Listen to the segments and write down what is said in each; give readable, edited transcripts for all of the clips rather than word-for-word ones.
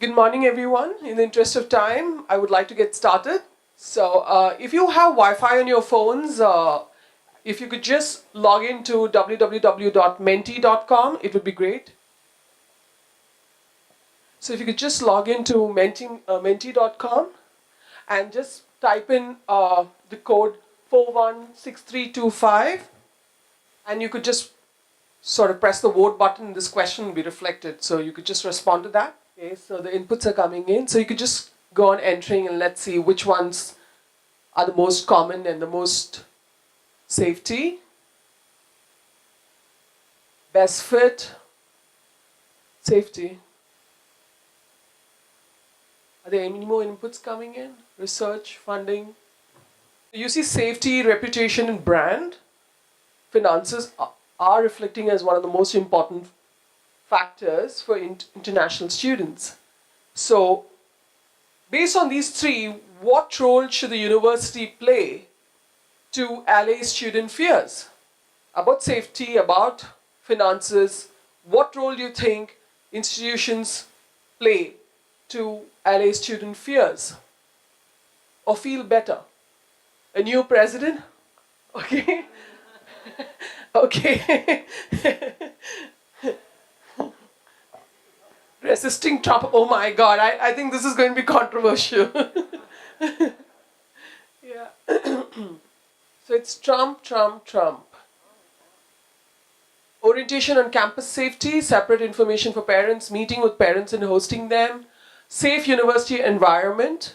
Good morning, everyone. In the interest of time, I would like to get started. So, if you have Wi-Fi on your phones, if you could just log into www.menti.com, it would be great. So, if you could just log into menti.com and just type in the code 416325, and you could just sort of press the vote button. This question will be reflected, so you could just respond to that. Okay, so the inputs are coming in. So you could just go on entering and let's see which ones are the most common and the most safety, best fit, safety. Are there any more inputs coming in? Research, funding. You see safety, reputation, and brand. Finances are reflecting as one of the most important factors for international students. So, based on these three, what role should the university play to allay student fears? About safety, about finances, what role do you think institutions play to allay student fears or feel better? A new president? Okay. Okay. Resisting Trump. Oh my God, I think this is going to be controversial. Yeah. So it's Trump, Trump, Trump. Orientation on campus safety, separate information for parents, meeting with parents and hosting them, safe university environment.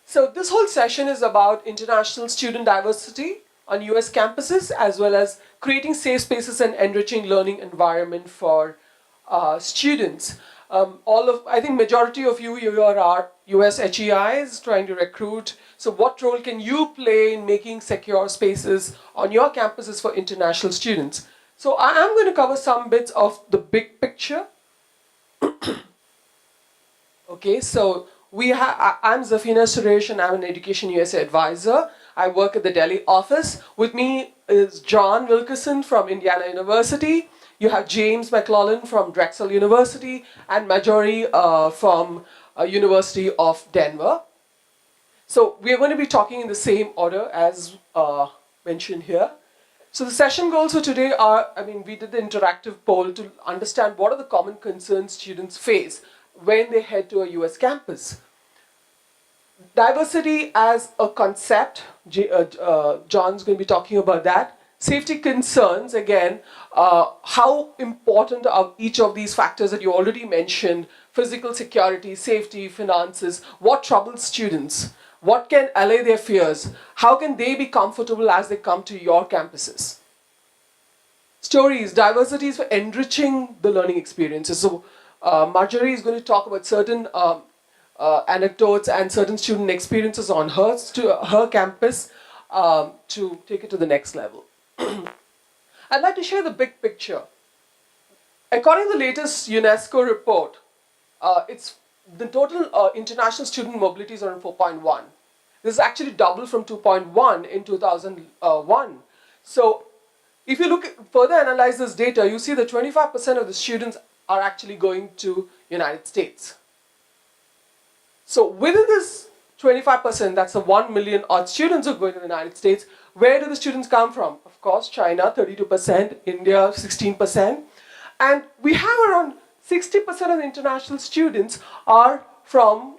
So this whole session is about international student diversity on US campuses, as well as creating safe spaces and enriching learning environment for students. I think majority of you here are US HEIs trying to recruit. So what role can you play in making secure spaces on your campuses for international students? So I am going to cover some bits of the big picture. Okay, so I'm Zafina Suresh and I'm an Education USA advisor. I work at the Delhi office. With me is John Wilkerson from Indiana University. You have James McClellan from Drexel University and Marjorie from University of Denver. So we are going to be talking in the same order as mentioned here. So the session goals for today are, we did the interactive poll to understand what are the common concerns students face when they head to a US campus. Diversity as a concept, John's going to be talking about that. Safety concerns, again, how important are each of these factors that you already mentioned, physical security, safety, finances, what troubles students, what can allay their fears, how can they be comfortable as they come to your campuses. Stories, diversity is for enriching the learning experiences. So Marjorie is going to talk about certain anecdotes and certain student experiences on her campus to take it to the next level. I'd like to share the big picture. According to the latest UNESCO report, it's the total international student mobility is around 4.1. This is actually double from 2.1 in 2001. So if you further analyze this data, you see that 25% of the students are actually going to United States. So within this 25%, that's the 1 million odd students who are going to the United States, where do the students come from? Of course, China, 32%, India, 16%. And we have around 60% of the international students are from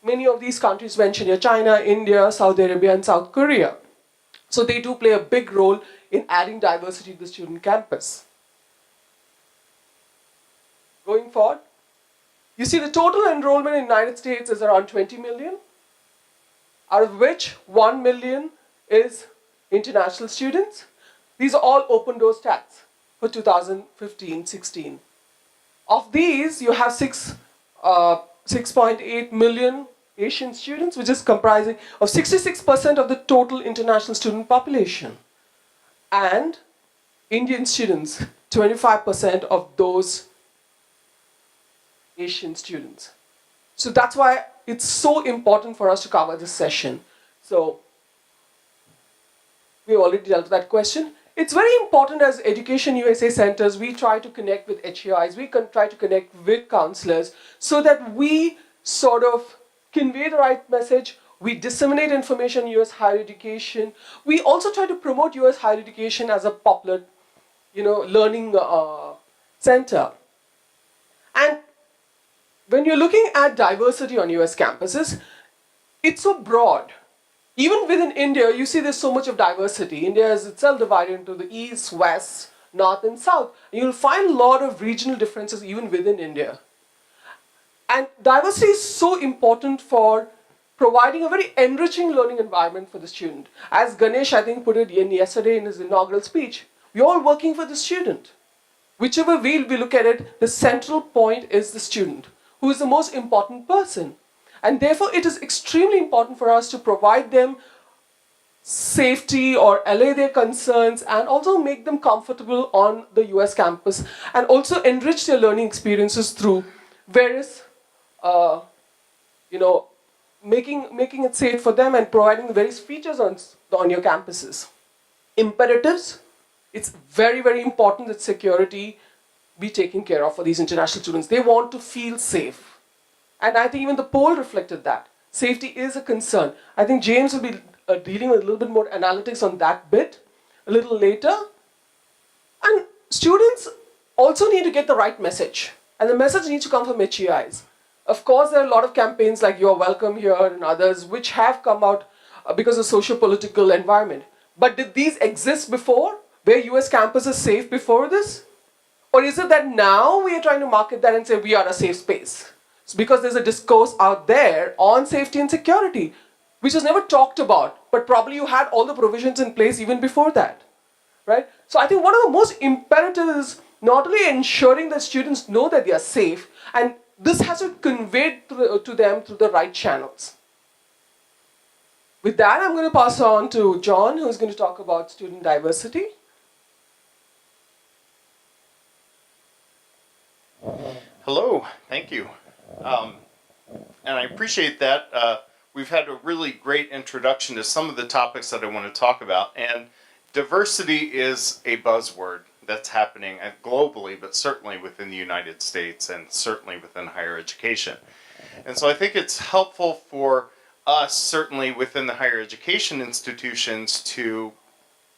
many of these countries mentioned here, China, India, Saudi Arabia, and South Korea. So they do play a big role in adding diversity to the student campus. Going forward, you see the total enrollment in the United States is around 20 million, out of which 1 million is international students. These are all open door stats for 2015-16. Of these, you have 6.8 million Asian students, which is comprising of 66% of the total international student population. And Indian students, 25% of those Asian students. So that's why it's so important for us to cover this session. So we already dealt with that question. it's very important as Education USA centers, we try to connect with HEIs, we try to connect with counselors so that we sort of convey the right message, we disseminate information on US higher education. We also try to promote US higher education as a popular, learning center. And when you're looking at diversity on US campuses, it's so broad. Even within India, you see there's so much of diversity. India is itself divided into the east, west, north, and south. And you'll find a lot of regional differences even within India. And diversity is so important for providing a very enriching learning environment for the student. As Ganesh, I think, put it yesterday in his inaugural speech, we're all working for the student. Whichever way we look at it, the central point is the student, who is the most important person. And therefore, it is extremely important for us to provide them safety or allay their concerns and also make them comfortable on the US campus and also enrich their learning experiences through various, making it safe for them and providing various features on your campuses. Imperatives, it's very, very important that security be taken care of for these international students. They want to feel safe. And I think even the poll reflected that. Safety is a concern. I think James will be dealing with a little bit more analytics on that bit a little later. And students also need to get the right message. And the message needs to come from HEIs. Of course, there are a lot of campaigns like You're Welcome Here and others which have come out because of socio-political environment. But did these exist before? Were US campuses safe before this? Or is it that now we are trying to market that and say we are a safe space? It's because there's a discourse out there on safety and security, which was never talked about, but probably you had all the provisions in place even before that, right? So I think one of the most imperative is not only ensuring that students know that they are safe, and this has to be conveyed to them through the right channels. With that, I'm going to pass on to John, who's going to talk about student diversity. Hello, thank you. And I appreciate that. We've had a really great introduction to some of the topics that I want to talk about. And diversity is a buzzword that's happening globally, but certainly within the United States and certainly within higher education. And so I think it's helpful for us, certainly within the higher education institutions, to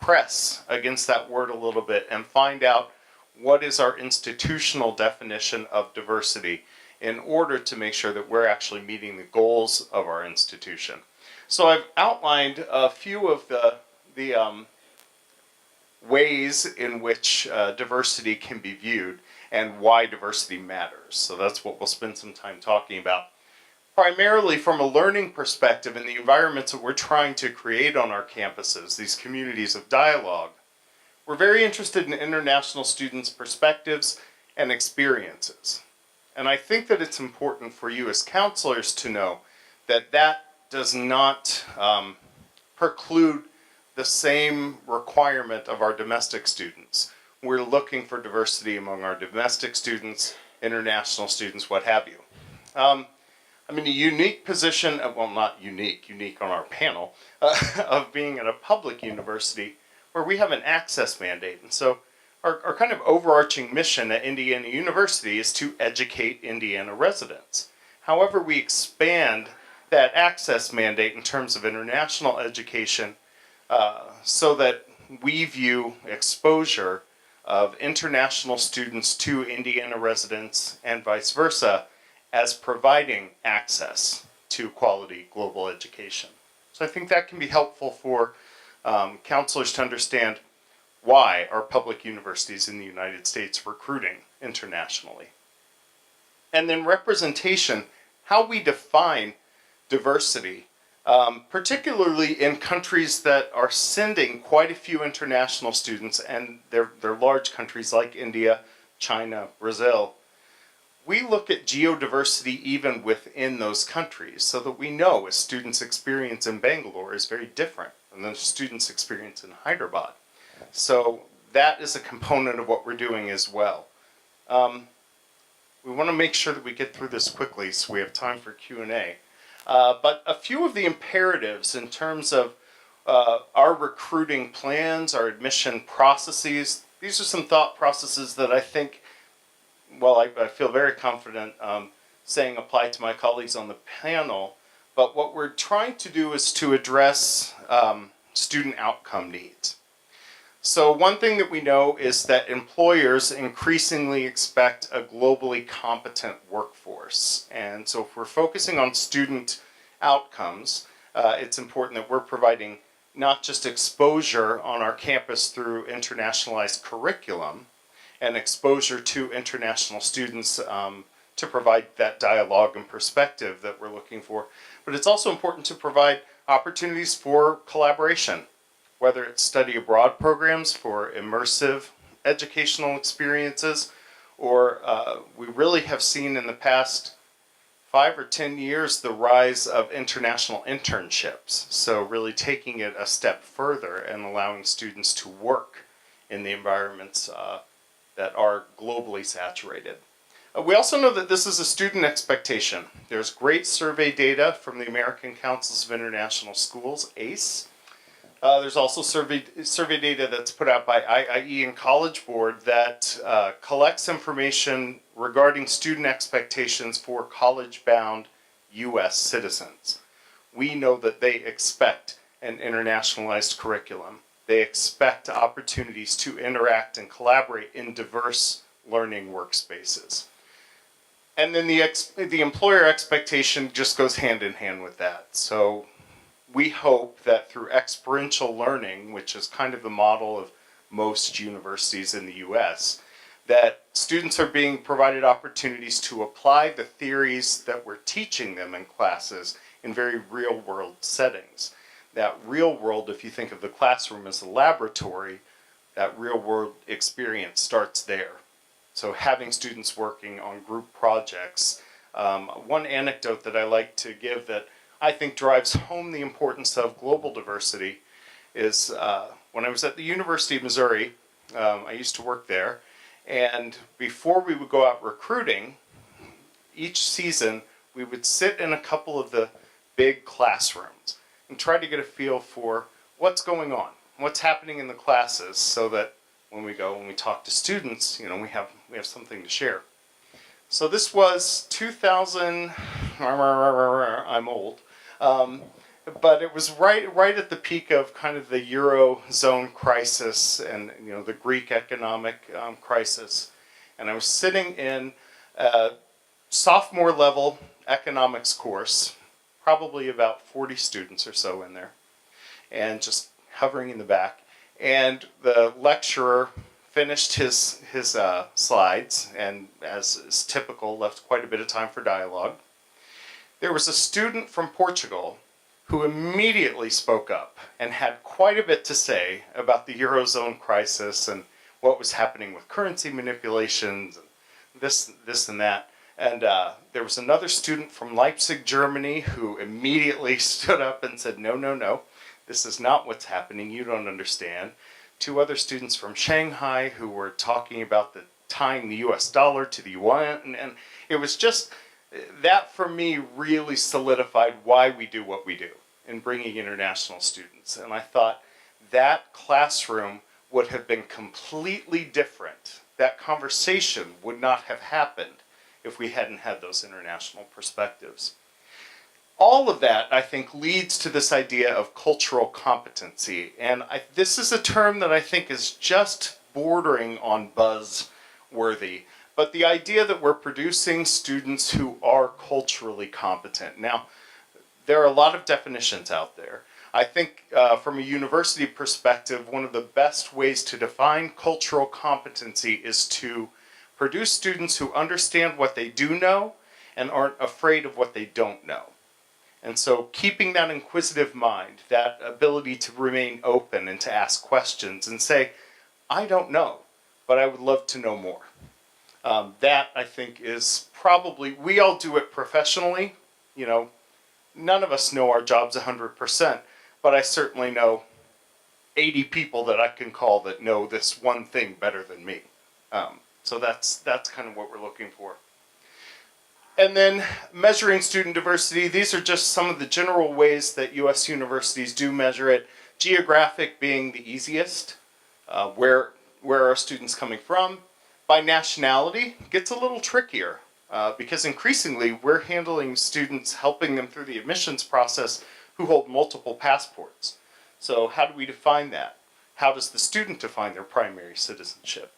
press against that word a little bit and find out what is our institutional definition of diversity in order to make sure that we're actually meeting the goals of our institution. So I've outlined a few of the ways in which diversity can be viewed and why diversity matters. So that's what we'll spend some time talking about. Primarily from a learning perspective in the environments that we're trying to create on our campuses, these communities of dialogue, we're very interested in international students' perspectives and experiences. And I think that it's important for you as counselors to know that that does not preclude the same requirement of our domestic students. We're looking for diversity among our domestic students, international students, what have you. I'm in a unique position, well, not unique on our panel, of being at a public university where we have an access mandate. And so our kind of overarching mission at Indiana University is to educate Indiana residents. However, we expand that access mandate in terms of international education so that we view exposure of international students to Indiana residents and vice versa as providing access to quality global education. So I think that can be helpful for counselors to understand why are public universities in the United States recruiting internationally. And then representation, how we define diversity, particularly in countries that are sending quite a few international students, and they're large countries like India, China, Brazil. We look at geodiversity even within those countries so that we know a student's experience in Bangalore is very different than the student's experience in Hyderabad. So that is a component of what we're doing as well. We want to make sure that we get through this quickly so we have time for Q&A. But a few of the imperatives in terms of our recruiting plans, our admission processes, these are some thought processes that I think, well, I feel very confident saying apply to my colleagues on the panel. But what we're trying to do is to address student outcome needs. So one thing that we know is that employers increasingly expect a globally competent workforce. And so if we're focusing on student outcomes, it's important that we're providing not just exposure on our campus through internationalized curriculum and exposure to international students to provide that dialogue and perspective that we're looking for, but it's also important to provide opportunities for collaboration, whether it's study abroad programs for immersive educational experiences, or we really have seen in the past 5 or 10 years the rise of international internships. So really taking it a step further and allowing students to work in the environments that are globally saturated. We also know that this is a student expectation. There's great survey data from the American Councils of International Schools, ACE. There's also survey data that's put out by IIE and College Board that collects information regarding student expectations for college-bound U.S. citizens. We know that they expect an internationalized curriculum. They expect opportunities to interact and collaborate in diverse learning workspaces. And then the employer expectation just goes hand in hand with that. So we hope that through experiential learning, which is kind of the model of most universities in the US, that students are being provided opportunities to apply the theories that we're teaching them in classes in very real world settings. That real world, if you think of the classroom as a laboratory, that real world experience starts there. So having students working on group projects. One anecdote that I like to give that I think drives home the importance of global diversity is when I was at the University of Missouri, I used to work there, and before we would go out recruiting, each season we would sit in a couple of the big classrooms and try to get a feel for what's going on, what's happening in the classes, so that when we talk to students, you know, we have something to share. So this was 2000, I'm old, but it was right at the peak of kind of the Eurozone crisis and, you know, the Greek economic crisis. And I was sitting in a sophomore level economics course, probably about 40 students or so in there, and just hovering in the back. And the lecturer finished his slides, and as is typical, left quite a bit of time for dialogue. There was a student from Portugal who immediately spoke up and had quite a bit to say about the Eurozone crisis and what was happening with currency manipulations and this and that. And there was another student from Leipzig, Germany, who immediately stood up and said, no, this is not what's happening, you don't understand. 2 other students from Shanghai who were talking about tying the US dollar to the yuan, and it was just, that for me really solidified why we do what we do in bringing international students. And I thought that classroom would have been completely different. That conversation would not have happened if we hadn't had those international perspectives. All of that, I think, leads to this idea of cultural competency. And this is a term that I think is just bordering on buzzworthy. But the idea that we're producing students who are culturally competent. Now, there are a lot of definitions out there. I think from a university perspective, one of the best ways to define cultural competency is to produce students who understand what they do know and aren't afraid of what they don't know. And so keeping that inquisitive mind, that ability to remain open and to ask questions and say, I don't know, but I would love to know more. That, I think, is probably, we all do it professionally. You know, none of us know our jobs 100%, but I certainly know 80 people that I can call that know this one thing better than me. So that's kind of what we're looking for. And then measuring student diversity, these are just some of the general ways that U.S. universities do measure it. Geographic being the easiest, where are students coming from? By nationality, gets a little trickier because increasingly we're handling students, helping them through the admissions process who hold multiple passports. So how do we define that? How does the student define their primary citizenship?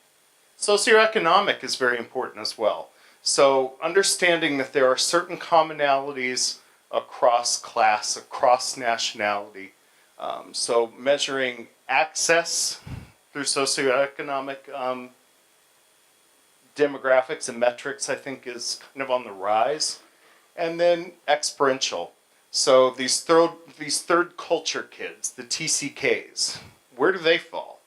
Socioeconomic is very important as well. So understanding that there are certain commonalities across class, across nationality. So measuring access through socioeconomic demographics and metrics, I think, is kind of on the rise. And then experiential. So these third culture kids, the TCKs, where do they fall?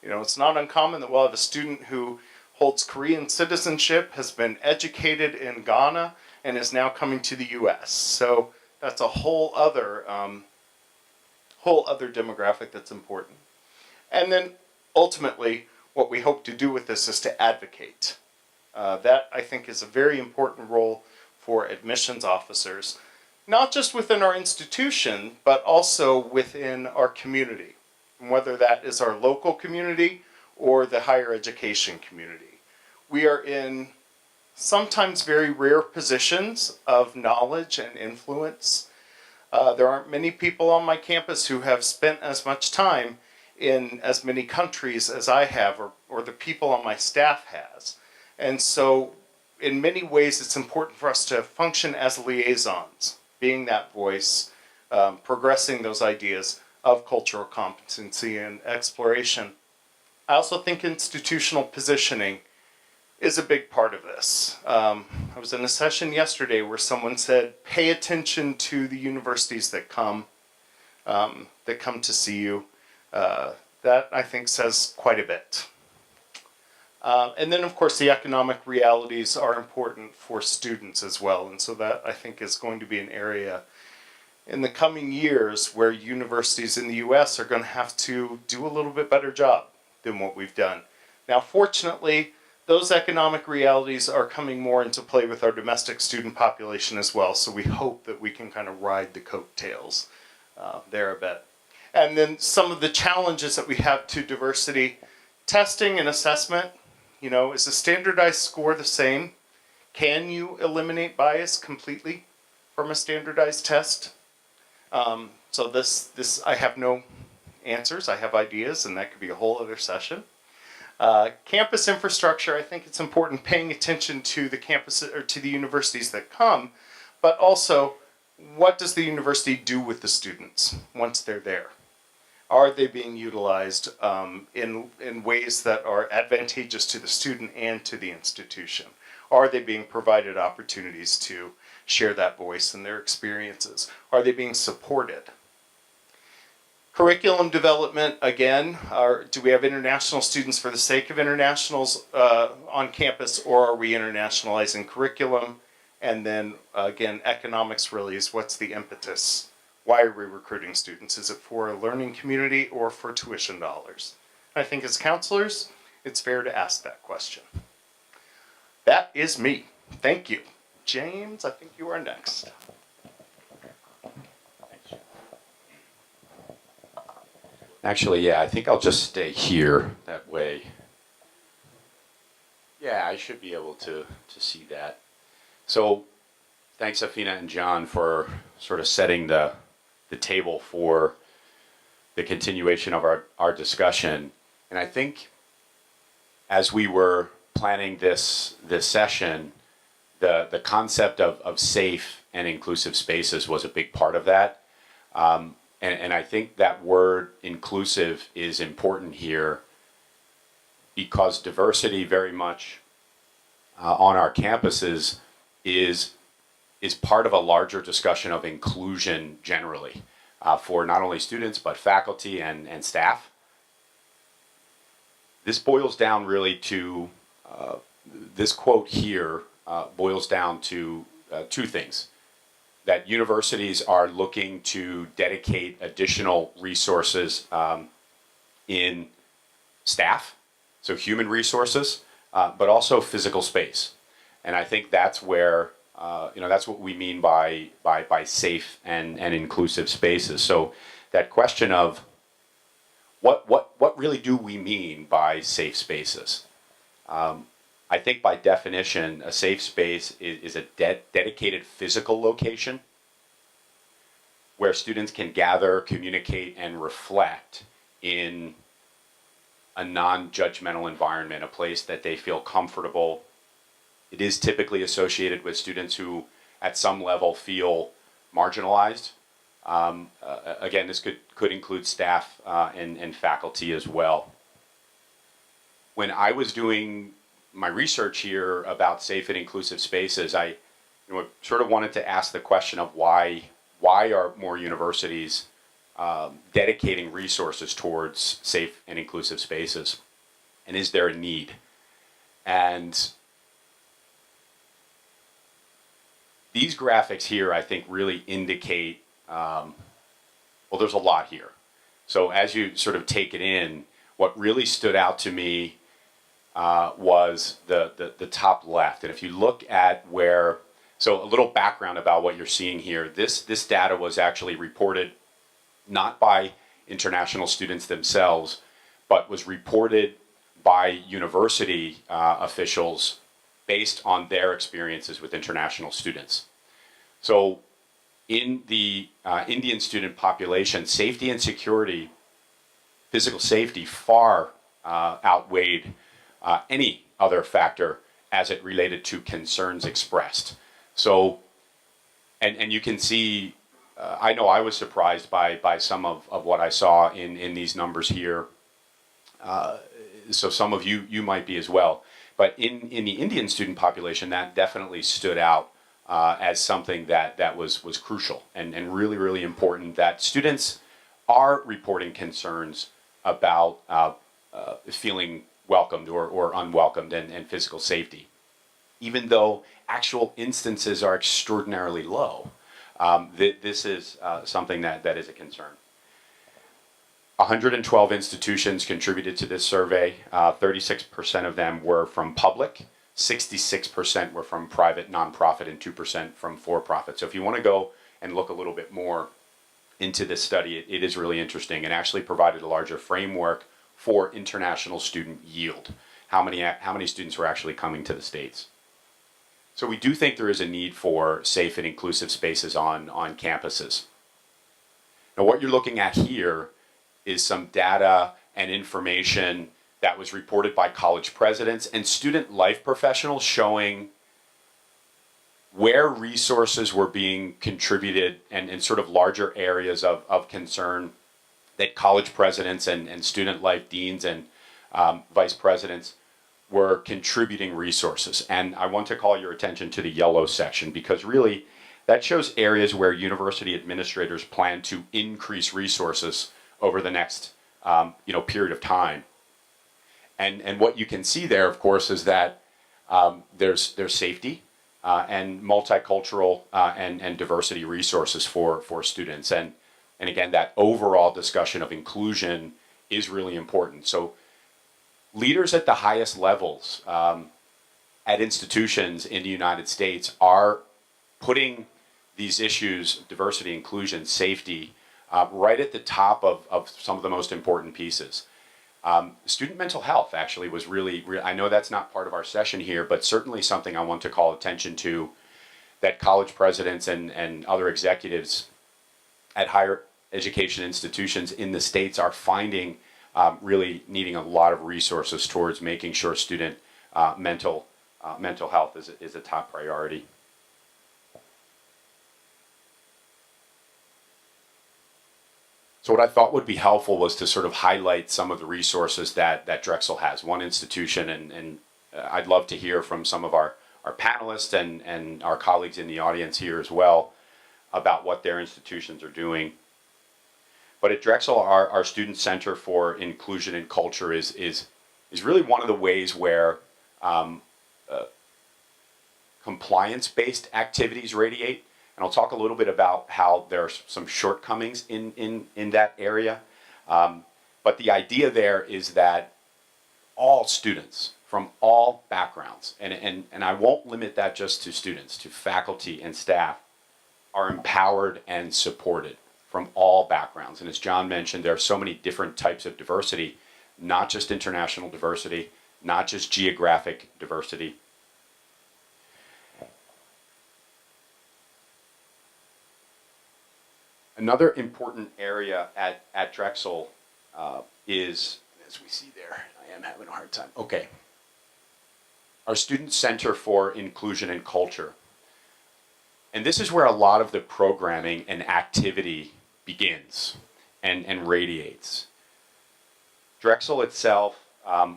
You know, it's not uncommon that we'll have a student who holds Korean citizenship, has been educated in Ghana, and is now coming to the U.S. So that's a whole other demographic that's important. And then ultimately, what we hope to do with this is to advocate. That, I think, is a very important role for admissions officers, not just within our institution, but also within our community, whether that is our local community or the higher education community. We are in sometimes very rare positions of knowledge and influence. There aren't many people on my campus who have spent as much time in as many countries as I have, or the people on my staff has. And so in many ways it's important for us to function as liaisons, being that voice, progressing those ideas of cultural competency and exploration. I also think institutional positioning is a big part of this. I was in a session yesterday where someone said, pay attention to the universities that come to see you. That, I think, says quite a bit. And then, of course, the economic realities are important for students as well. And so that, I think, is going to be an area in the coming years where universities in the U.S. are going to have to do a little bit better job than what we've done. Now, fortunately, those economic realities are coming more into play with our domestic student population as well. So we hope that we can kind of ride the coattails there a bit. And then some of the challenges that we have to diversity testing and assessment. You know, is a standardized score the same? Can you eliminate bias completely from a standardized test? So this I have no answers. I have ideas, and that could be a whole other session. Campus infrastructure, I think it's important paying attention to the campus or to the universities that come, but also what does the university do with the students once they're there? Are they being utilized in ways that are advantageous to the student and to the institution? Are they being provided opportunities to share that voice and their experiences? Are they being supported? Curriculum development, again, do we have international students for the sake of internationals on campus, or are we internationalizing curriculum? And then, again, economics really is what's the impetus? Why are we recruiting students? Is it for a learning community or for tuition dollars? I think as counselors, it's fair to ask that question. That is me. Thank you. James, I think you are next. Actually, yeah, I think I'll just stay here. That way, yeah, I should be able to see that. So thanks, Afina and John, for sort of setting the table for the continuation of our discussion. And I think as we were planning this session, the concept of safe and inclusive spaces was a big part of that. And I think that word inclusive is important here because diversity very much on our campuses is part of a larger discussion of inclusion generally for not only students but faculty and staff. This boils down really to, this quote here boils down to two things. That universities are looking to dedicate additional resources in staff, so human resources, but also physical space. And I think that's where, that's what we mean by safe and inclusive spaces. So that question of what really do we mean by safe spaces? I think by definition, a safe space is a dedicated physical location where students can gather, communicate, and reflect in a non-judgmental environment, a place that they feel comfortable. It is typically associated with students who, at some level, feel marginalized. Again, this could include staff and faculty as well. When I was doing my research here about safe and inclusive spaces, I sort of wanted to ask the question of why are more universities dedicating resources towards safe and inclusive spaces, and is there a need? And these graphics here, I think, really indicate, well, there's a lot here. So as you sort of take it in, what really stood out to me was the top left. And if you look at where, so a little background about what you're seeing here, this data was actually reported not by international students themselves, but was reported by university officials based on their experiences with international students. So in the Indian student population, safety and security, physical safety, far outweighed any other factor as it related to concerns expressed. So, and you can see, I know I was surprised by some of what I saw in these numbers here. So some of you might be as well. But in the Indian student population, that definitely stood out as something that was crucial and really, really important, that students are reporting concerns about feeling welcomed or unwelcomed and physical safety, even though actual instances are extraordinarily low. This is something that is a concern. 112 institutions contributed to this survey. 36% of them were from public, 66% were from private, nonprofit, and 2% from for-profit. So if you want to go and look a little bit more into this study, it is really interesting and actually provided a larger framework for international student yield. How many students were actually coming to the States? So we do think there is a need for safe and inclusive spaces on campuses. Now what you're looking at here is some data and information that was reported by college presidents and student life professionals showing where resources were being contributed and in sort of larger areas of concern that college presidents and student life deans and vice presidents were contributing resources. And I want to call your attention to the yellow section, because really that shows areas where university administrators plan to increase resources over the next period of time. And what you can see there, of course, is that there's safety and multicultural and diversity resources for students. And again, that overall discussion of inclusion is really important. So leaders at the highest levels at institutions in the United States are putting these issues, diversity, inclusion, safety, right at the top of some of the most important pieces. Student mental health actually was really, I know that's not part of our session here, but certainly something I want to call attention to, that college presidents and other executives at higher education institutions in the States are finding really needing a lot of resources towards making sure student mental health is a top priority. So what I thought would be helpful was to sort of highlight some of the resources that Drexel has, one institution, and I'd love to hear from some of our panelists and our colleagues in the audience here as well about what their institutions are doing. But at Drexel, our Student Center for Inclusion and Culture is really one of the ways where compliance-based activities radiate. And I'll talk a little bit about how there are some shortcomings in that area. But the idea there is that all students from all backgrounds, and I won't limit that just to students, to faculty and staff, are empowered and supported from all backgrounds. And as John mentioned, there are so many different types of diversity, not just international diversity, not just geographic diversity. Another important area at Drexel is, as we see there, I am having a hard time. Okay. Our Student Center for Inclusion and Culture. And this is where a lot of the programming and activity begins and radiates. Drexel itself,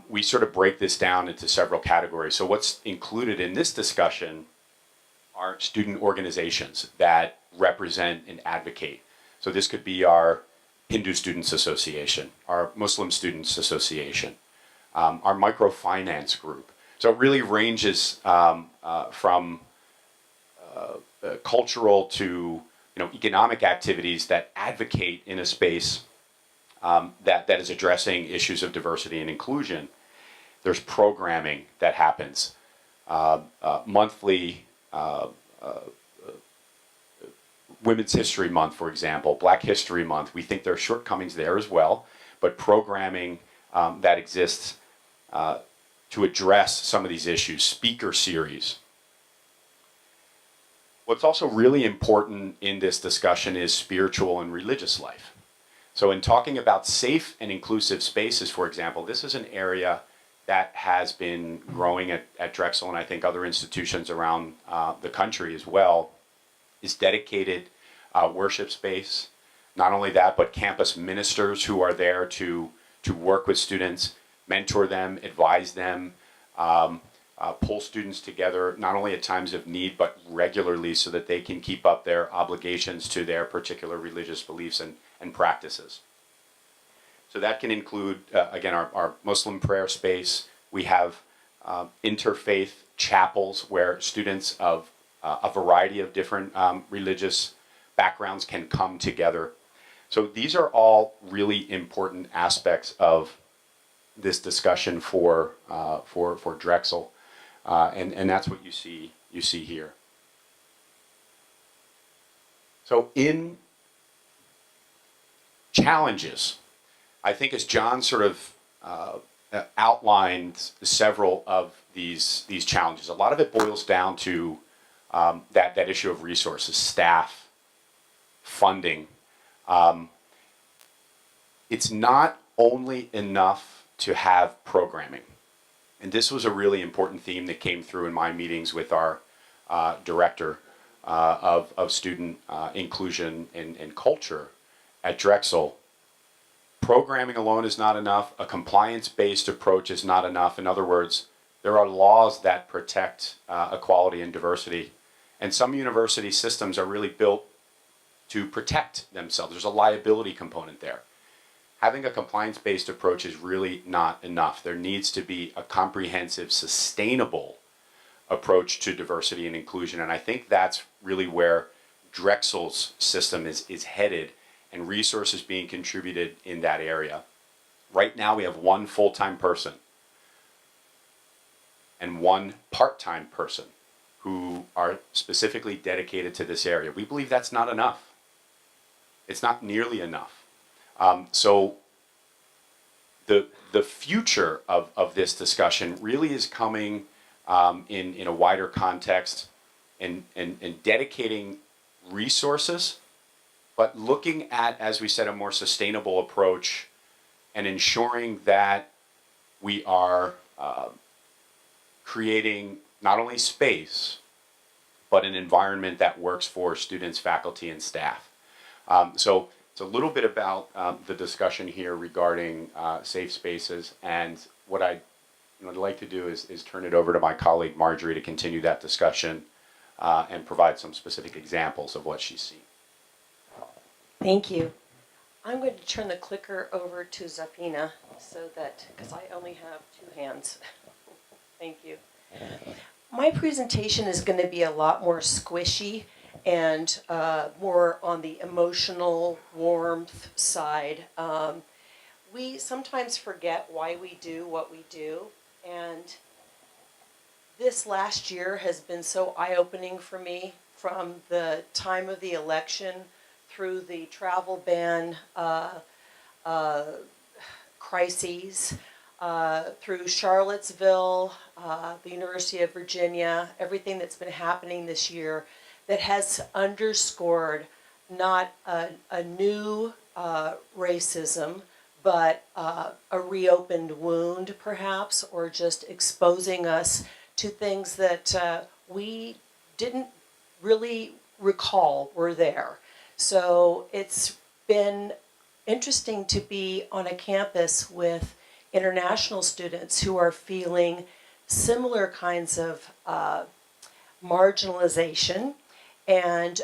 we sort of break this down into several categories. So what's included in this discussion are student organizations that represent and advocate. So this could be our Hindu Students Association, our Muslim Students Association, our microfinance group. So it really ranges from cultural to economic activities that advocate in a space that is addressing issues of diversity and inclusion. There's programming that happens monthly. Women's History Month, for example, Black History Month. We think there are shortcomings there as well, but programming that exists to address some of these issues, speaker series. What's also really important in this discussion is spiritual and religious life. So in talking about safe and inclusive spaces, for example, this is an area that has been growing at Drexel and I think other institutions around the country as well, is dedicated worship space. Not only that, but campus ministers who are there to work with students, mentor them, advise them, pull students together, not only at times of need, but regularly so that they can keep up their obligations to their particular religious beliefs and practices. So that can include, again, our Muslim prayer space. We have interfaith chapels where students of a variety of different religious backgrounds can come together. So these are all really important aspects of this discussion for Drexel, and that's what you see here. So in challenges, I think as John sort of outlined several of these challenges, a lot of it boils down to that issue of resources, staff, funding. It's not only enough to have programming. And this was a really important theme that came through in my meetings with our director of student inclusion and culture at Drexel. Programming alone is not enough. A compliance-based approach is not enough. In other words, there are laws that protect equality and diversity. And some university systems are really built to protect themselves. There's a liability component there. Having a compliance-based approach is really not enough. There needs to be a comprehensive, sustainable approach to diversity and inclusion. And I think that's really where Drexel's system is headed, and resources being contributed in that area. Right now we have one full-time person and one part-time person who are specifically dedicated to this area. We believe that's not enough. It's not nearly enough. So the future of this discussion really is coming in a wider context and dedicating resources, but looking at, as we said, a more sustainable approach and ensuring that we are creating not only space, but an environment that works for students, faculty, and staff. So it's a little bit about the discussion here regarding safe spaces, and what I'd like to do is turn it over to my colleague Marjorie to continue that discussion and provide some specific examples of what she's seen. Thank you. I'm going to turn the clicker over to Zafina so that, because I only have two hands. Thank you. My presentation is going to be a lot more squishy and more on the emotional warmth side. We sometimes forget why we do what we do, and this last year has been so eye-opening for me, from the time of the election through the travel ban crises, through Charlottesville, the University of Virginia, everything that's been happening this year that has underscored not a new racism, but a reopened wound, perhaps, or just exposing us to things that we didn't really recall were there. So it's been interesting to be on a campus with international students who are feeling similar kinds of marginalization and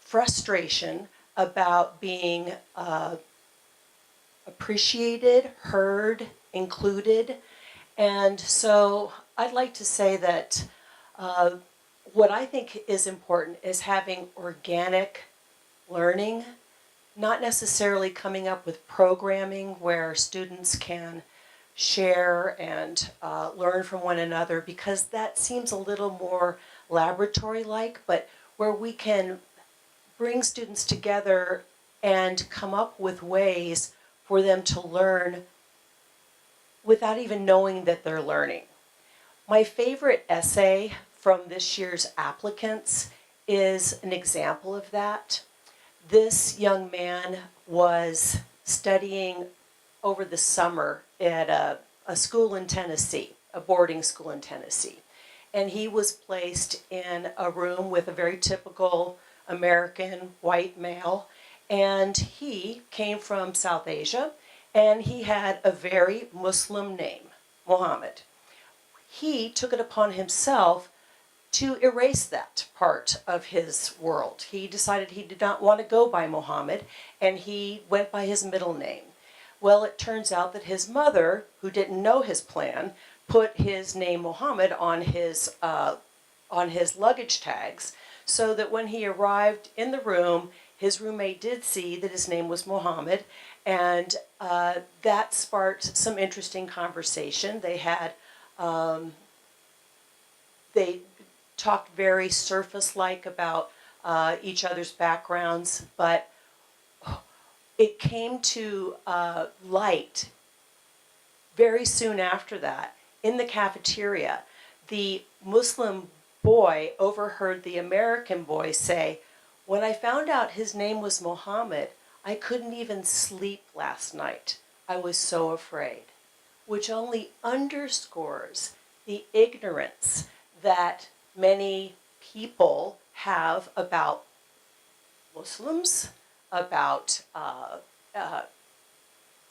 frustration about being appreciated, heard, included. And so I'd like to say that what I think is important is having organic learning, not necessarily coming up with programming where students can share and learn from one another, because that seems a little more laboratory-like, but where we can bring students together and come up with ways for them to learn without even knowing that they're learning. My favorite essay from this year's applicants is an example of that. This young man was studying over the summer at a school in Tennessee, a boarding school in Tennessee. And he was placed in a room with a very typical American white male. And he came from South Asia, and he had a very Muslim name, Muhammad. He took it upon himself to erase that part of his world. He decided he did not want to go by Muhammad, and he went by his middle name. Well, it turns out that his mother, who didn't know his plan, put his name Muhammad on his luggage tags, so that when he arrived in the room, his roommate did see that his name was Muhammad, and that sparked some interesting conversation. They had they talked very surface-like about each other's backgrounds, but it came to light very soon after that. In the cafeteria, the Muslim boy overheard the American boy say, "When I found out his name was Muhammad, I couldn't even sleep last night. I was so afraid," which only underscores the ignorance that many people have about Muslims, about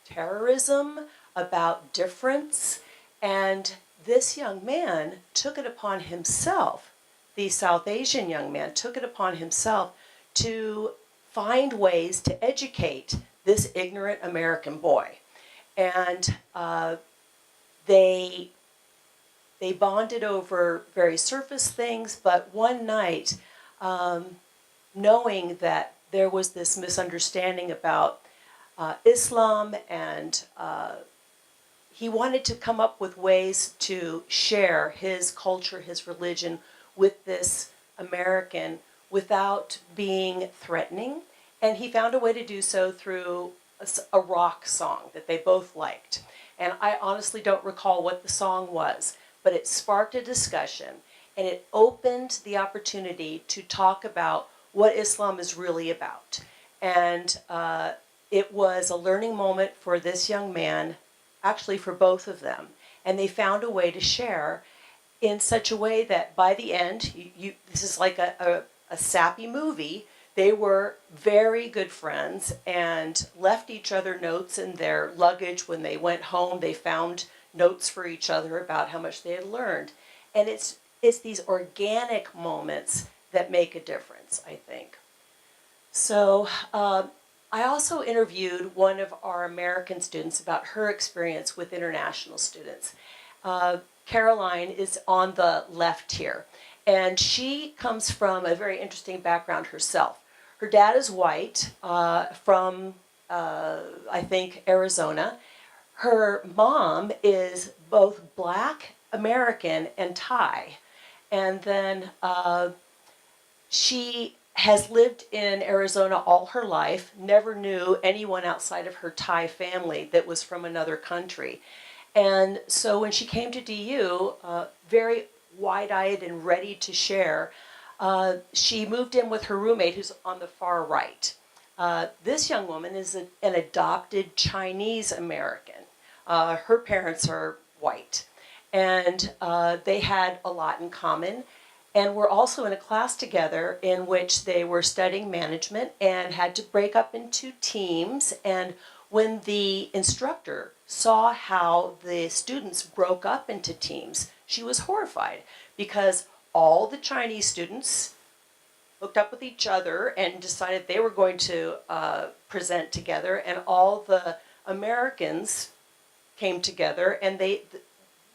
terrorism, about difference. And this young man took it upon himself, the South Asian young man took it upon himself to find ways to educate this ignorant American boy. And they bonded over very surface things, but one night, knowing that there was this misunderstanding about Islam, and he wanted to come up with ways to share his culture, his religion with this American without being threatening. And he found a way to do so through a rock song that they both liked. And I honestly don't recall what the song was, but it sparked a discussion, and it opened the opportunity to talk about what Islam is really about. And it was a learning moment for this young man, actually for both of them. And they found a way to share in such a way that by the end, this is like a sappy movie. They were very good friends and left each other notes in their luggage. When they went home, they found notes for each other about how much they had learned. And it's these organic moments that make a difference, I think. So I also interviewed one of our American students about her experience with international students. Caroline is on the left here, and she comes from a very interesting background herself. Her dad is white, from, I think, Arizona. Her mom is both Black American and Thai. And then she has lived in Arizona all her life, never knew anyone outside of her Thai family that was from another country. And so when she came to DU, very wide-eyed and ready to share, she moved in with her roommate who's on the far right. This young woman is an adopted Chinese American. Her parents are white, and they had a lot in common. And were also in a class together in which they were studying management and had to break up into teams. And when the instructor saw how the students broke up into teams, she was horrified because all the Chinese students hooked up with each other and decided they were going to present together, and all the Americans came together, and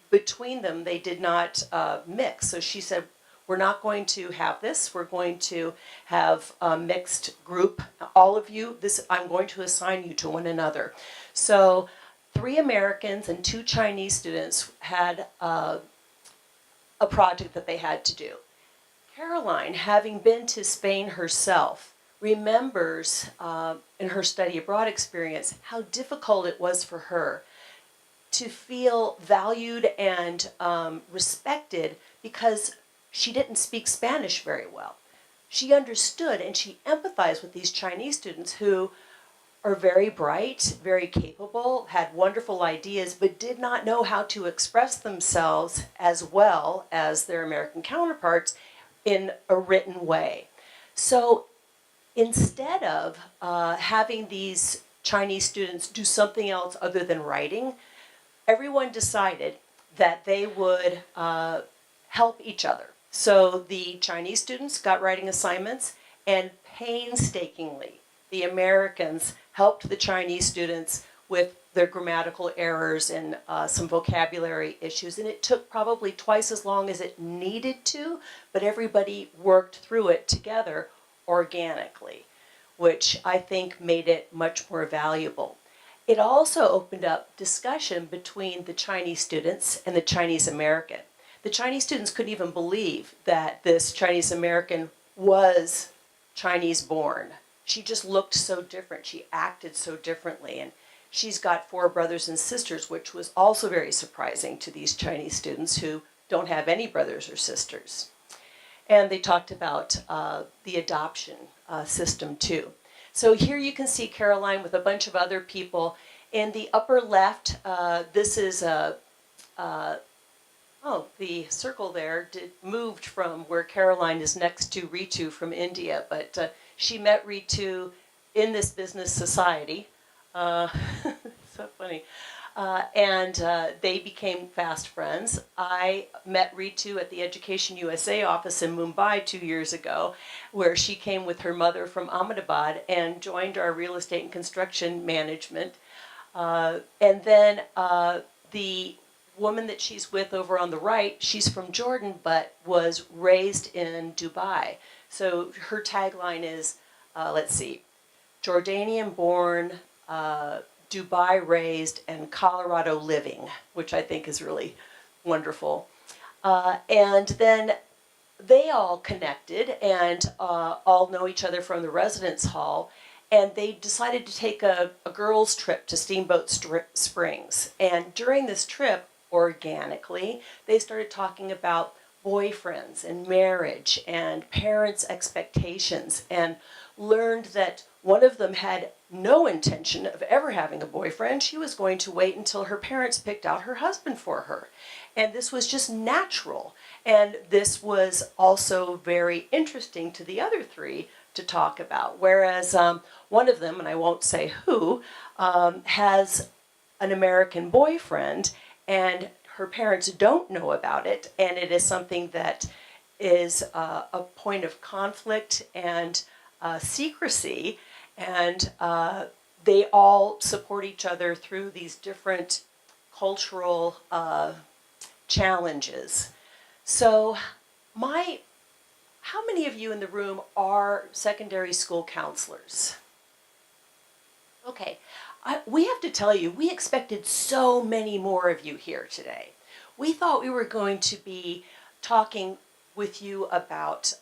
between them they did not mix. So she said, we're not going to have this. We're going to have a mixed group. All of you, I'm going to assign you to one another. So 3 Americans and 2 Chinese students had a project that they had to do. Caroline, having been to Spain herself, remembers in her study abroad experience how difficult it was for her to feel valued and respected because she didn't speak Spanish very well. She understood and she empathized with these Chinese students who are very bright, very capable, had wonderful ideas, but did not know how to express themselves as well as their American counterparts in a written way. So instead of having these Chinese students do something else other than writing, everyone decided that they would help each other. So the Chinese students got writing assignments, and painstakingly, the Americans helped the Chinese students with their grammatical errors and some vocabulary issues. And it took probably twice as long as it needed to, but everybody worked through it together organically, which I think made it much more valuable. It also opened up discussion between the Chinese students and the Chinese American. The Chinese students couldn't even believe that this Chinese American was Chinese born. She just looked so different. She acted so differently. And she's got 4 brothers and sisters, which was also very surprising to these Chinese students who don't have any brothers or sisters. And they talked about the adoption system too. So here you can see Caroline with a bunch of other people. In the upper left, this is the circle there moved from where Caroline is next to Ritu from India, but she met Ritu in this business society. So funny. And they became fast friends. I met Ritu at the Education USA office in Mumbai 2 years ago, where she came with her mother from Ahmedabad and joined our real estate and construction management. And then the woman that she's with over on the right, she's from Jordan, but was raised in Dubai. So her tagline is, Jordanian born, Dubai raised, and Colorado living, which I think is really wonderful. And then they all connected and all know each other from the residence hall. And they decided to take a girls' trip to Steamboat Springs. And during this trip, organically, they started talking about boyfriends and marriage and parents' expectations, and learned that one of them had no intention of ever having a boyfriend. She was going to wait until her parents picked out her husband for her. And this was just natural. And this was also very interesting to the other 3 to talk about. Whereas one of them, and I won't say who, has an American boyfriend, and her parents don't know about it, and it is something that is a point of conflict and secrecy, and they all support each other through these different cultural challenges. So how many of you in the room are secondary school counselors? Okay, we have to tell you, we expected so many more of you here today. We thought we were going to be talking with you about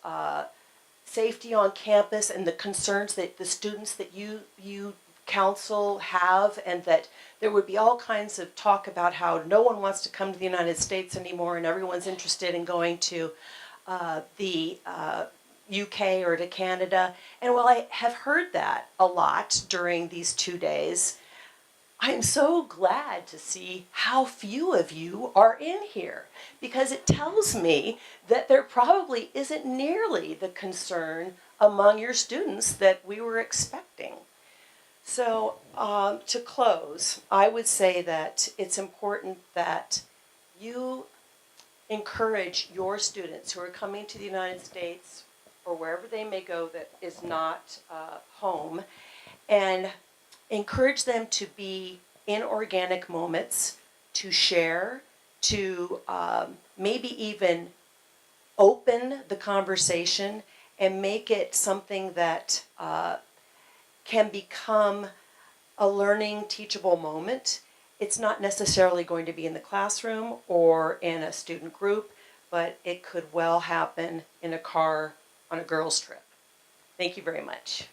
safety on campus and the concerns that the students that you counsel have, and that there would be all kinds of talk about how no one wants to come to the United States anymore and everyone's interested in going to the UK or to Canada. And while I have heard that a lot during these 2 days, I'm so glad to see how few of you are in here, because it tells me that there probably isn't nearly the concern among your students that we were expecting. So to close, I would say that it's important that you encourage your students who are coming to the United States or wherever they may go that is not home, and encourage them to be in organic moments, to share, to maybe even open the conversation and make it something that can become a learning, teachable moment. It's not necessarily going to be in the classroom or in a student group, but it could well happen in a car on a girls' trip. Thank you very much.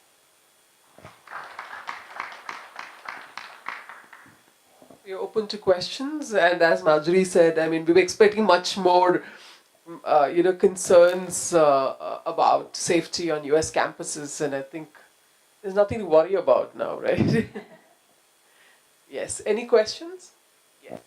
We're open to questions, and as Marjorie said, I mean, we were expecting much more, concerns about safety on US campuses, and I think there's nothing to worry about now, right? Yes. Any questions? Yes.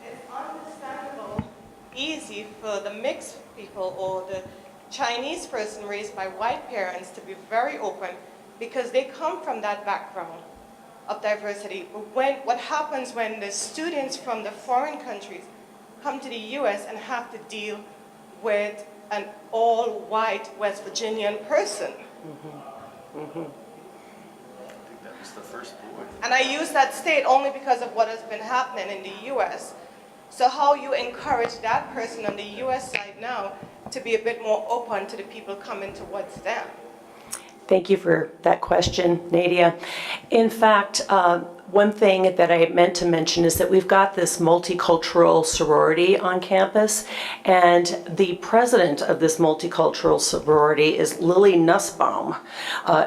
It's understandable, easy for the mixed people or the Chinese person raised by white parents to be very open because they come from that background of diversity. But what happens when the students from the foreign countries come to the US and have to deal with an all-white West Virginian person? That was the first boy. And I use that state only because of what has been happening in the US. So how you encourage that person on the US side now to be a bit more open to the people coming towards them? Thank you for that question, Nadia. In fact, one thing that I meant to mention is that we've got this multicultural sorority on campus, and the president of this multicultural sorority is Lily Nussbaum,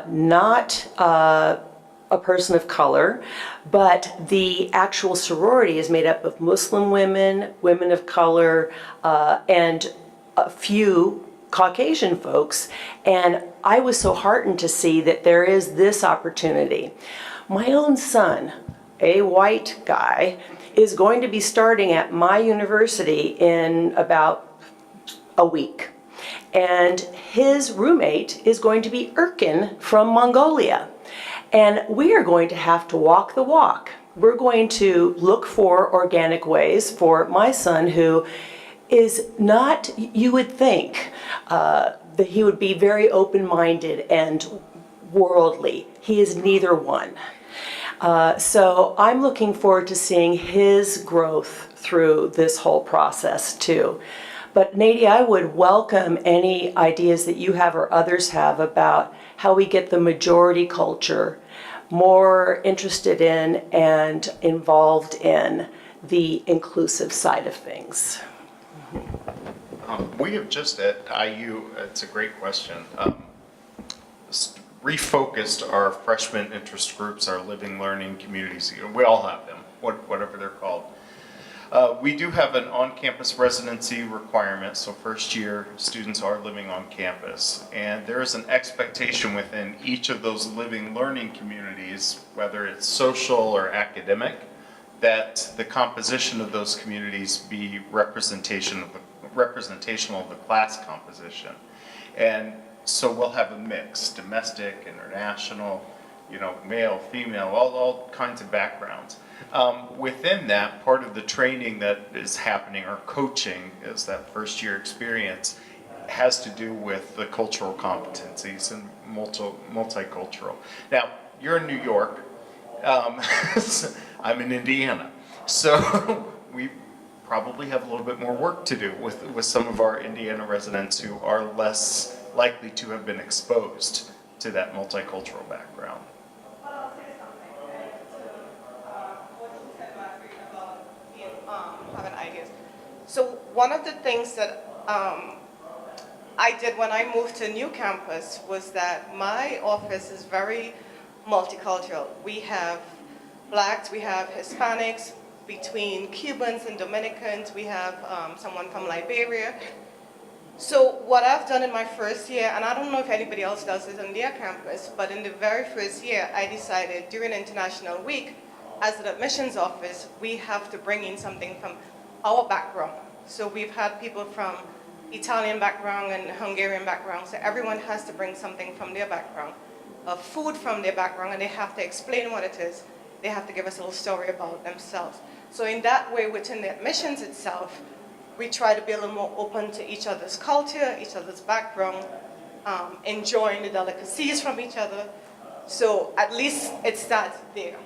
not a person of color, but the actual sorority is made up of Muslim women, women of color, and a few Caucasian folks. And I was so heartened to see that there is this opportunity. My own son, a white guy, is going to be starting at my university in about a week. And his roommate is going to be Erkin from Mongolia. And we are going to have to walk the walk. We're going to look for organic ways for my son, who is not, you would think, that he would be very open-minded and worldly. He is neither one. So I'm looking forward to seeing his growth through this whole process too. But Nadia, I would welcome any ideas that you have or others have about how we get the majority culture more interested in and involved in the inclusive side of things. We have just at IU, it's a great question, refocused our freshman interest groups, our living learning communities. We all have them, whatever they're called. We do have an on-campus residency requirement, so first year students are living on campus. And there is an expectation within each of those living learning communities, whether it's social or academic, that the composition of those communities be representational of the class composition. And so we'll have a mix, domestic, international, male, female, all kinds of backgrounds. Within that, part of the training that is happening, or coaching, is that first year experience, has to do with the cultural competencies and multicultural. Now, you're in New York, I'm in Indiana, so we probably have a little bit more work to do with some of our Indiana residents who are less likely to have been exposed to that multicultural background. Well, I'll say something to what you said last week about having ideas. So one of the things that I did when I moved to a new campus was that my office is very multicultural. We have blacks, we have Hispanics, between Cubans and Dominicans, we have someone from Liberia. So what I've done in my first year, and I don't know if anybody else does this on their campus, but in the very first year, I decided during International Week, as an admissions office, we have to bring in something from our background. So we've had people from Italian background and Hungarian background, so everyone has to bring something from their background, food from their background, and they have to explain what it is. They have to give us a little story about themselves. So in that way, within the admissions itself, we try to be a little more open to each other's culture, each other's background, enjoying the delicacies from each other. So at least it starts there.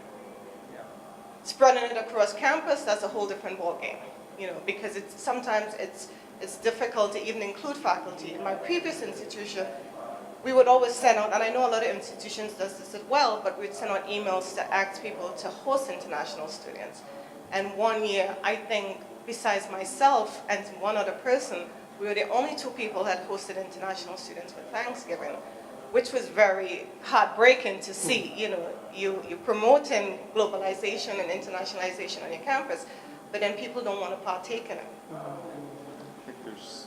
Spreading it across campus, that's a whole different ballgame, you know, because sometimes it's difficult to even include faculty. In my previous institution, we would always send out, and I know a lot of institutions does this as well, but we'd send out emails to ask people to host international students. And one year, I think, besides myself and one other person, we were the only two people that hosted international students for Thanksgiving, which was very heartbreaking to see. You know, you're promoting globalization and internationalization on your campus, but then people don't want to partake in it. I think there's...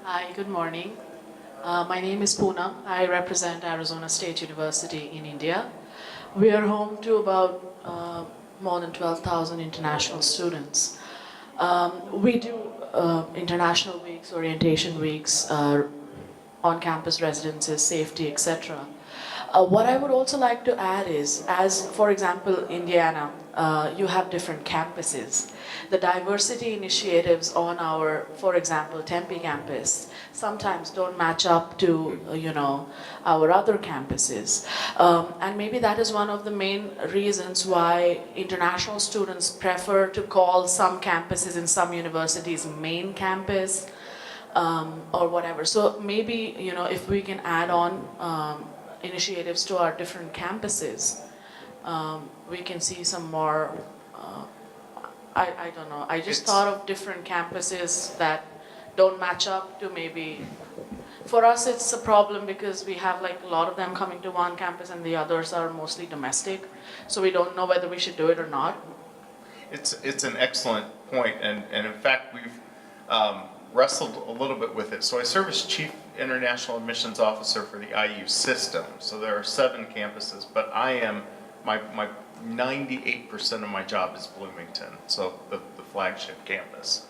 Hi, good morning. My name is Poonam. I represent Arizona State University in India. We are home to about more than 12,000 international students. We do international weeks, orientation weeks, on-campus residences, safety, etc. What I would also like to add is, as for example, Indiana, you have different campuses. The diversity initiatives on our, for example, Tempe campus sometimes don't match up to, our other campuses. And maybe that is one of the main reasons why international students prefer to call some campuses in some universities main campus, or whatever. So maybe, if we can add on initiatives to our different campuses, we can see some more, I don't know, I just thought of different campuses that don't match up to maybe, for us it's a problem because we have like a lot of them coming to one campus and the others are mostly domestic, so we don't know whether we should do it or not. It's an excellent point, and in fact we've wrestled a little bit with it. So I serve as Chief International Admissions Officer for the IU system. So there are 7 campuses, but I am, my 98% of my job is Bloomington, so the flagship campus.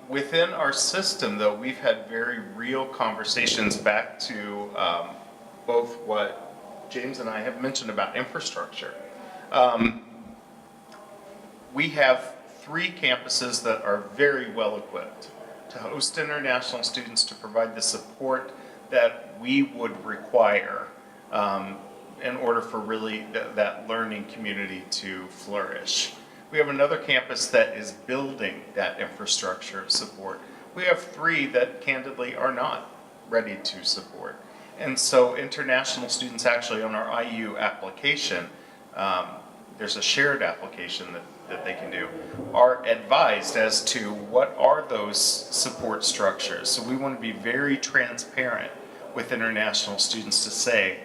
Within our system, though, we've had very real conversations back to both what James and I have mentioned about infrastructure. We have 3 campuses that are very well equipped to host international students, to provide the support that we would require in order for really that learning community to flourish. We have another campus that is building that infrastructure of support. We have 3 that candidly are not ready to support. And so international students actually on our IU application, there's a shared application that they can do, are advised as to what are those support structures. So we want to be very transparent with international students to say,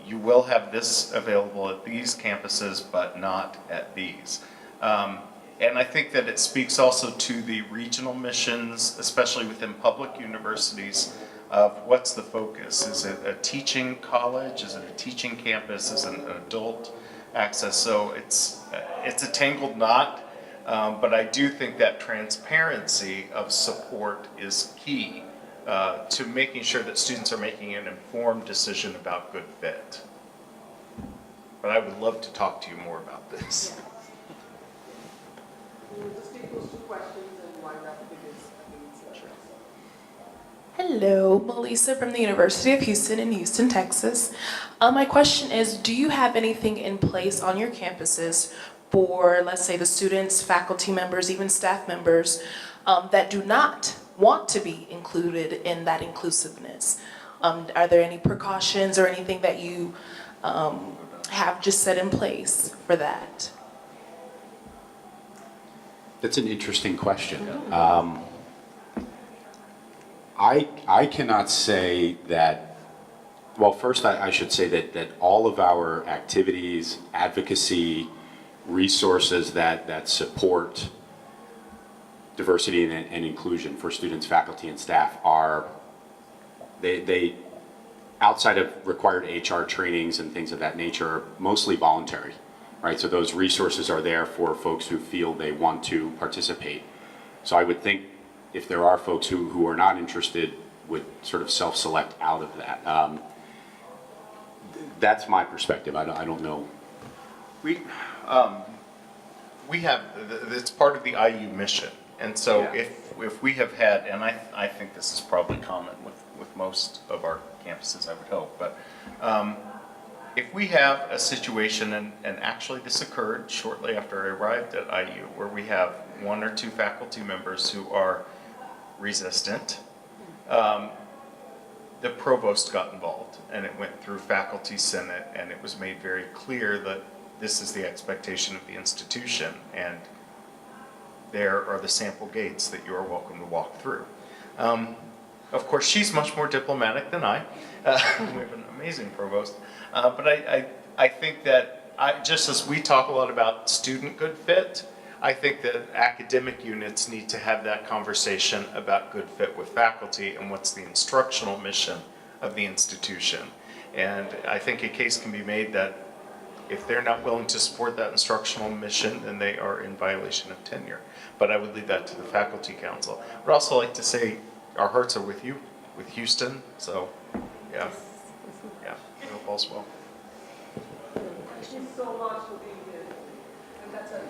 you will have this available at these campuses, but not at these. And I think that it speaks also to the regional missions, especially within public universities, of what's the focus? Is it a teaching college? Is it a teaching campus? Is it an adult access? So it's a tangled knot, but I do think that transparency of support is key to making sure that students are making an informed decision about good fit. But I would love to talk to you more about this. We'll just take those 2 questions and wind up because I think it's interesting. Hello, Melissa from the University of Houston in Houston, Texas. My question is, do you have anything in place on your campuses for, let's say, the students, faculty members, even staff members that do not want to be included in that inclusiveness? Are there any precautions or anything that you have just set in place for that? That's an interesting question. I cannot say that, well, first I should say that all of our activities, advocacy, resources that support diversity and inclusion for students, faculty, and staff are, they outside of required HR trainings and things of that nature, are mostly voluntary, right? So those resources are there for folks who feel they want to participate. So I would think if there are folks who are not interested, would sort of self-select out of that. That's my perspective. I don't know. We have, it's part of the IU mission. And so Yeah. if we have had, and I think this is probably common with most of our campuses, I would hope, but if we have a situation, and actually this occurred shortly after I arrived at IU, where we have one or two faculty members who are resistant, the provost got involved, and it went through faculty senate, and it was made very clear that this is the expectation of the institution, and there are the sample gates that you are welcome to walk through. Of course, she's much more diplomatic than I. We have an amazing provost. But I think that just as we talk a lot about student good fit, I think that academic units need to have that conversation about good fit with faculty and what's the instructional mission of the institution. And I think a case can be made that if they're not willing to support that instructional mission, then they are in violation of tenure. But I would leave that to the faculty council. I'd also like to say our hearts are with you, with Houston. So, yeah, I hope all's well. Thank you so much for being here. And that's a